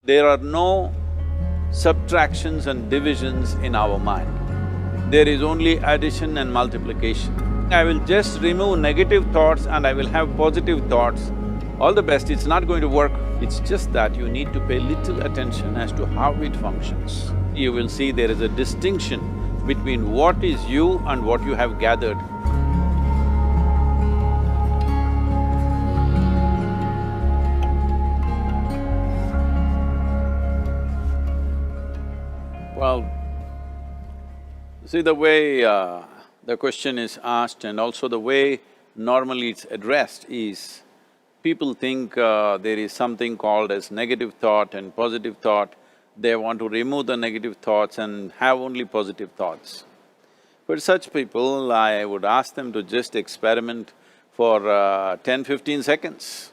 There are no subtractions and divisions in our mind. There is only addition and multiplication. I will just remove negative thoughts and I will have positive thoughts. All the best, it's not going to work. It's just that you need to pay little attention as to how it functions. You will see there is a distinction between what is you and what you have gathered. Well, see the way the question is asked and also the way normally it's addressed is, people think there is something called as negative thought and positive thought. They want to remove the negative thoughts and have only positive thoughts. For such people, I would ask them to just experiment for 10-15 seconds.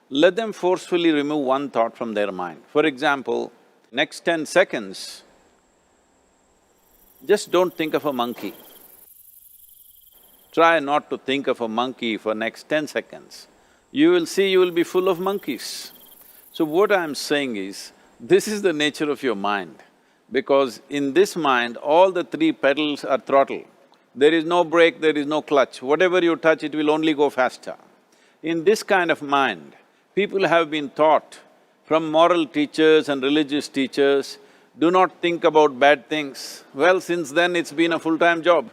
Let them forcefully remove one thought from their mind. For example, next 10 seconds, just don't think of a monkey. Try not to think of a monkey for next 10 seconds. You will see you will be full of monkeys. So what I'm saying is, this is the nature of your mind, because in this mind, all the three pedals are throttle. There is no brake, there is no clutch. Whatever you touch, it will only go faster. In this kind of mind, people have been taught from moral teachers and religious teachers, do not think about bad things. Well, since then it's been a full-time job.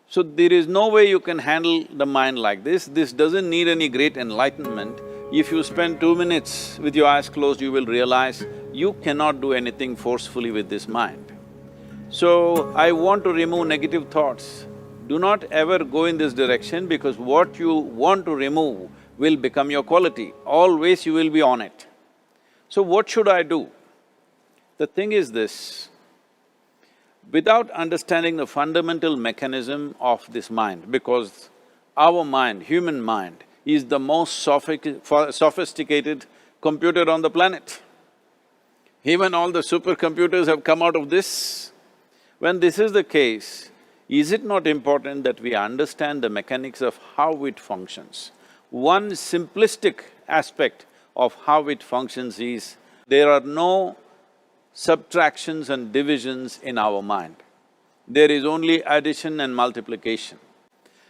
So there is no way you can handle the mind like this. This doesn't need any great enlightenment. If you spend 2 minutes with your eyes closed, you will realize you cannot do anything forcefully with this mind. So, I want to remove negative thoughts. Do not ever go in this direction, because what you want to remove will become your quality. Always you will be on it. So what should I do? The thing is this, without understanding the fundamental mechanism of this mind, because our mind, human mind, is the most sophisticated computer on the planet. Even all the supercomputers have come out of this. When this is the case, is it not important that we understand the mechanics of how it functions? One simplistic aspect of how it functions is, there are no subtractions and divisions in our mind. There is only addition and multiplication.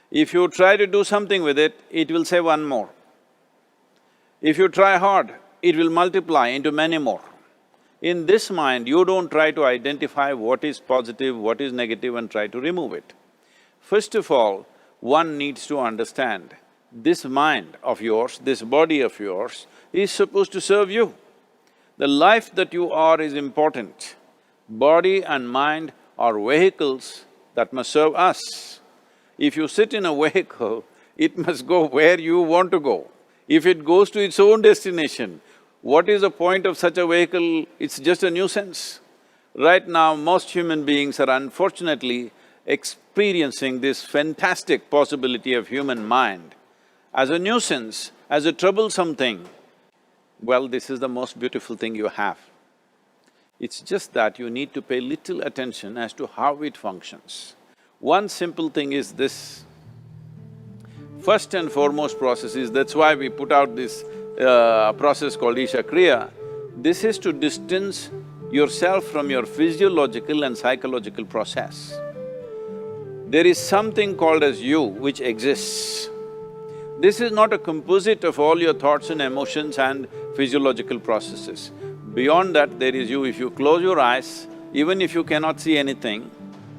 If you try to do something with it, it will say one more. If you try hard, it will multiply into many more. In this mind, you don't try to identify what is positive, what is negative and try to remove it. First of all, one needs to understand, this mind of yours, this body of yours is supposed to serve you. The life that you are is important. Body and mind are vehicles that must serve us. If you sit in a vehicle, it must go where you want to go. If it goes to its own destination, what is the point of such a vehicle? It's just a nuisance. Right now, most human beings are unfortunately experiencing this fantastic possibility of human mind as a nuisance, as a troublesome thing. Well, this is the most beautiful thing you have. It's just that you need to pay little attention as to how it functions. One simple thing is this. First and foremost process is, that's why we put out this process called Isha Kriya. This is to distance yourself from your physiological and psychological process. There is something called as you which exists. This is not a composite of all your thoughts and emotions and physiological processes. Beyond that, there is you. If you close your eyes, even if you cannot see anything,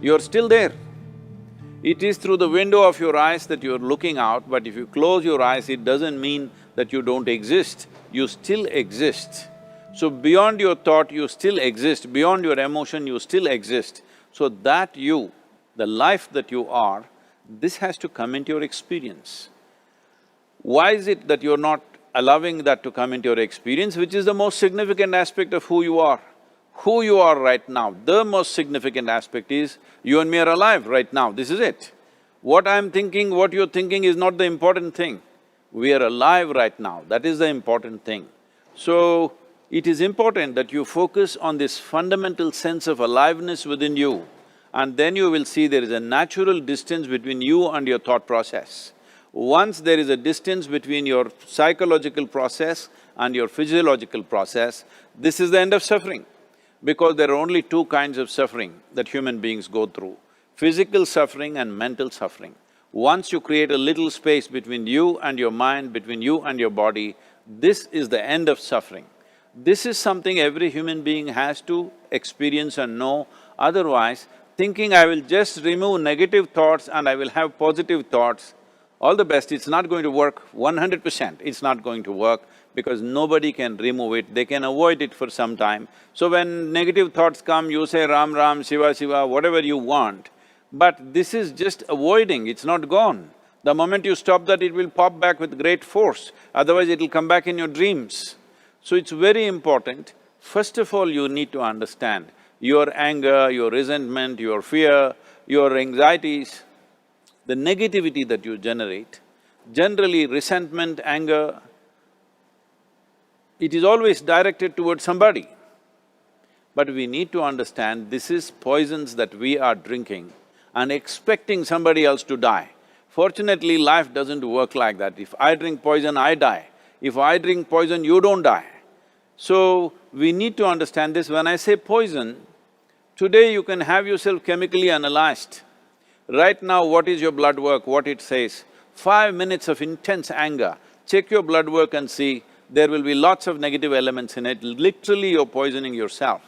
you're still there. It is through the window of your eyes that you're looking out, but if you close your eyes, it doesn't mean that you don't exist, you still exist. So beyond your thought, you still exist, beyond your emotion, you still exist. So that you, the life that you are, this has to come into your experience. Why is it that you're not allowing that to come into your experience, which is the most significant aspect of who you are? Who you are right now, the most significant aspect is, you and me are alive right now, this is it. What I'm thinking, what you're thinking is not the important thing. We are alive right now, that is the important thing. So, it is important that you focus on this fundamental sense of aliveness within you, and then you will see there is a natural distance between you and your thought process. Once there is a distance between your psychological process and your physiological process, this is the end of suffering. Because there are only two kinds of suffering that human beings go through, physical suffering and mental suffering. Once you create a little space between you and your mind, between you and your body, this is the end of suffering. This is something every human being has to experience and know, otherwise thinking I will just remove negative thoughts and I will have positive thoughts, all the best, it's not going to work 100%, it's not going to work because nobody can remove it, they can avoid it for some time. So when negative thoughts come, you say Ram Ram, Shiva Shiva, whatever you want, but this is just avoiding, it's not gone. The moment you stop that, it will pop back with great force, otherwise it'll come back in your dreams. So it's very important, first of all you need to understand your anger, your resentment, your fear, your anxieties, the negativity that you generate. Generally resentment, anger, it is always directed towards somebody. But we need to understand this is poisons that we are drinking and expecting somebody else to die. Fortunately, life doesn't work like that. If I drink poison, I die. If I drink poison, you don't die. So, we need to understand this. When I say poison, today you can have yourself chemically analyzed. Right now, what is your blood work, what it says? 5 minutes of intense anger, check your blood work and see, there will be lots of negative elements in it, literally you're poisoning yourself.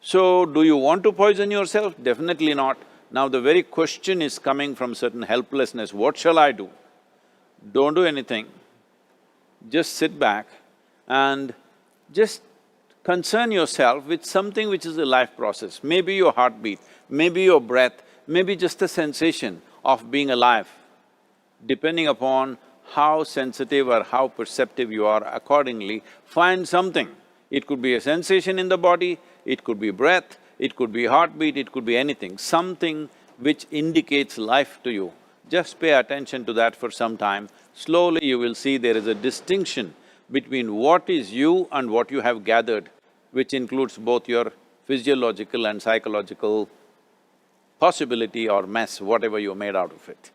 So, do you want to poison yourself? Definitely not. Now the very question is coming from certain helplessness, what shall I do? Don't do anything, just sit back and just concern yourself with something which is a life process. Maybe your heartbeat, maybe your breath, maybe just a sensation of being alive. Depending upon how sensitive or how perceptive you are, accordingly, find something. It could be a sensation in the body, it could be breath, it could be heartbeat, it could be anything, something which indicates life to you. Just pay attention to that for some time. Slowly you will see there is a distinction between what is you and what you have gathered, which includes both your physiological and psychological possibility or mess, whatever you made out of it.